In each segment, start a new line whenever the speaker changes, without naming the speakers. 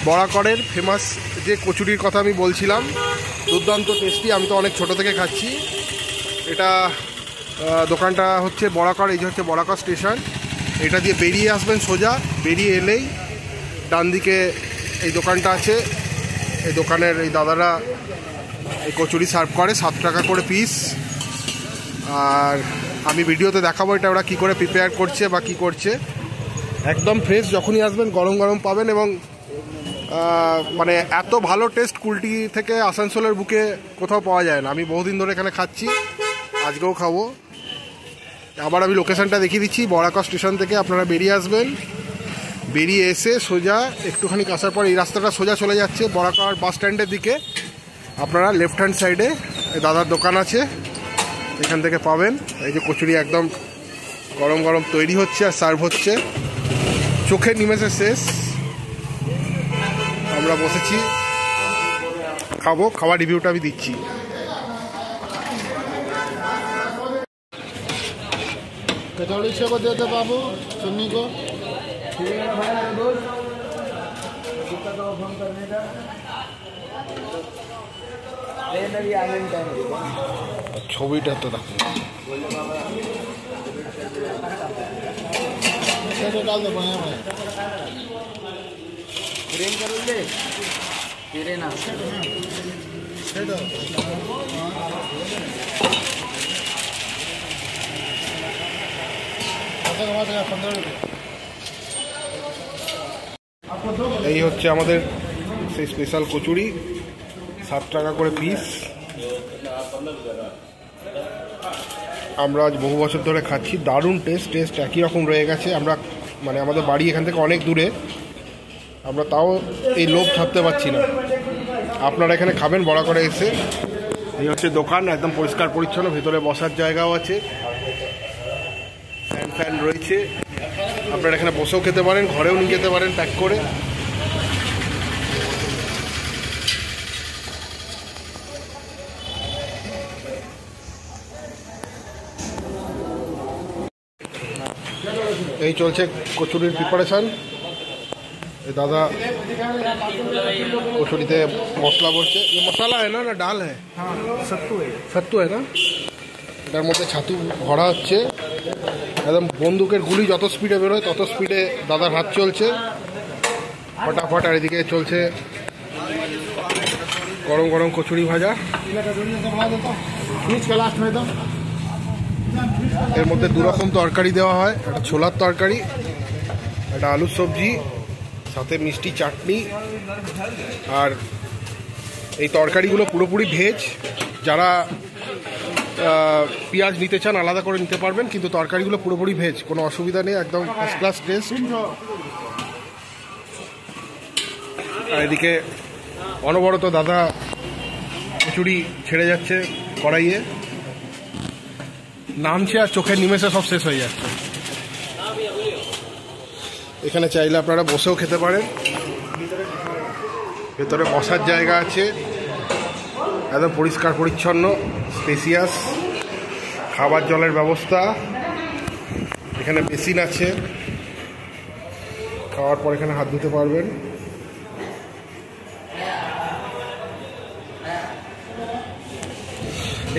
বরাকরের famous যে কচুরির কথা আমি বলছিলাম, দুর্দান্ত টেস্টি। আমি তো অনেক ছোট থেকে খাচ্ছি এটা। দোকানটা হচ্ছে বরাকর, এই যে হচ্ছে বরাকর স্টেশন। এটা দিয়ে বেরিয়ে আসবেন সোজা, বেরিয়ে এলেই ডান দিকে এই দোকানটা আছে। এই দোকানের এই দাদারা এই কচুরি সার্ভ করে 7 টাকা করে পিস। আর আমি ভিডিওতে দেখাবো এটা ওরা কী করে প্রিপেয়ার করছে বা কী করছে। একদম ফ্রেশ, যখনই আসবেন গরম গরম পাবেন। এবং মানে এত ভালো টেস্ট কুলটি থেকে আসানসোলের বুকে কোথাও পাওয়া যায় না। আমি বহুদিন ধরে এখানে খাচ্ছি, আজকেও খাবো। আবার আমি লোকেশানটা দেখিয়ে দিচ্ছি। বরাকর স্টেশন থেকে আপনারা বেরিয়ে আসবেন, বেরিয়ে এসে সোজা একটুখানি আসার পর এই রাস্তাটা সোজা চলে যাচ্ছে বরাকর বাস স্ট্যান্ডের দিকে। আপনারা লেফট হ্যান্ড সাইডে দাদার দোকান আছে, এখান থেকে পাবেন। এই যে কচুরি একদম গরম গরম তৈরি হচ্ছে আর সার্ভ হচ্ছে। চোখের নিমেষে শেষ। আমরা বসেছি খাবো, খাওয়ার রিভিউটা আমি দিচ্ছি।
कचौड़ी से को देते बाबू, सुन्नी को
ছবিটা তো দেখো,
डाल दो बढ़िया भाई।
फ्रेम कर ले तेरे ना
এই হচ্ছে আমাদের সেই স্পেশাল কচুরি, 7 টাকা করে পিস। আমরা আজ বহু বছর ধরে খাচ্ছি, দারুণ টেস্ট একই রকম রয়ে গেছে। আমরা মানে আমাদের বাড়ি এখান থেকে অনেক দূরে, আমরা তাও এই লোভ ছাড়তে পারছি না। আপনারা এখানে খাবেন বরাকরে এসে। এই হচ্ছে দোকান, একদম পরিষ্কার পরিচ্ছন্ন, ভেতরে বসার জায়গাও আছে, ফ্যান রয়েছে। আপনারা এখানে বসেও খেতে পারেন, ঘরেও নিয়ে যেতে পারেন প্যাক করে। এই চলছে কচুরির প্রিপারেশন। दादा কচুরিতে মশলা ভরছে। মশলা है ना ডাল है?
हाँ,
सत्तू है ना। এটার মধ্যে ছাতু ভরা হচ্ছে। একদম বন্দুকের গুলি যত স্পিডে বেরোয় তত স্পিডে দাদার হাত চলছে ফটাফট। আর এদিকে চলছে গরম গরম কচুরি ভাজা। এর মধ্যে 2 রকম তরকারি দেওয়া হয়, একটা ছোলার তরকারি, একটা আলুর সবজি, সাথে মিষ্টি চাটনি। আর এই তরকারিগুলো পুরোপুরি ভেজ। যারা পেঁয়াজ নিতে চান আলাদা করে নিতে পারবেন, কিন্তু তরকারিগুলো পুরোপুরি ভেজ, কোনো অসুবিধা নেই, একদম ফার্স্ট ক্লাস টেস্ট। আর এদিকে অনবরত দাদা কচুরি ছেড়ে যাচ্ছে কড়াইয়ে, নামছে আর চোখের নিমেষে সব শেষ হয়ে যাচ্ছে। এখানে চাইলে আপনারা বসেও খেতে পারেন, ভেতরে বসার জায়গা আছে, একদম পরিষ্কার পরিচ্ছন্ন, স্পেসিয়াস। খাবার জলের ব্যবস্থা, এখানে বেসিন আছে, খাওয়ার পর এখানে হাত ধুতে পারবেন।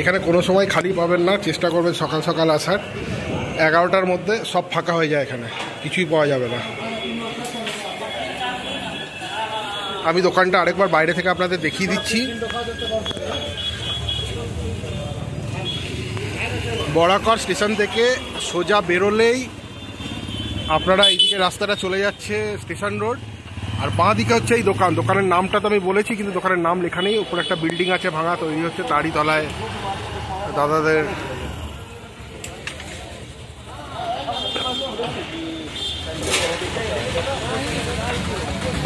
এখানে কোনো সময় খালি পাবেন না, চেষ্টা করবেন সকাল সকাল আসার। 11টার মধ্যে সব ফাঁকা হয়ে যায়, এখানে কিছুই পাওয়া যাবে না। আমি দোকানটা আরেকবার বাইরে থেকে আপনাদের দেখিয়ে দিচ্ছি। বরাকর স্টেশন থেকে সোজা বেরোলেই আপনারা এইদিকে রাস্তাটা চলে যাচ্ছে স্টেশন রোড, আর বাঁ দিকে হচ্ছে এই দোকান। দোকানের নামটা তো আমি বলেছি, কিন্তু দোকানের নাম লেখা নেই। উপরে একটা বিল্ডিং আছে ভাঙা, তৈরি হচ্ছে, তারই তলায় দাদাদের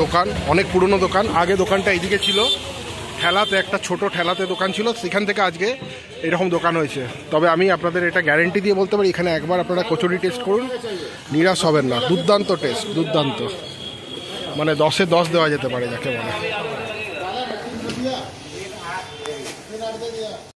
দোকান। অনেক পুরনো দোকান। আগে দোকানটা এইদিকে ছিল, ঠেলাতে, একটা ছোট ঠেলাতে দোকান ছিল, সেখান থেকে আজকে এরকম দোকান হয়েছে। তবে আমি আপনাদের এটা গ্যারেন্টি দিয়ে বলতে পারি, এখানে একবার আপনারা কচুরি টেস্ট করুন, নিরাশ হবেন না। দুর্দান্ত টেস্ট, দুর্দান্ত, মানে 10-এ 10 দেওয়া যেতে পারে যাকে বলে।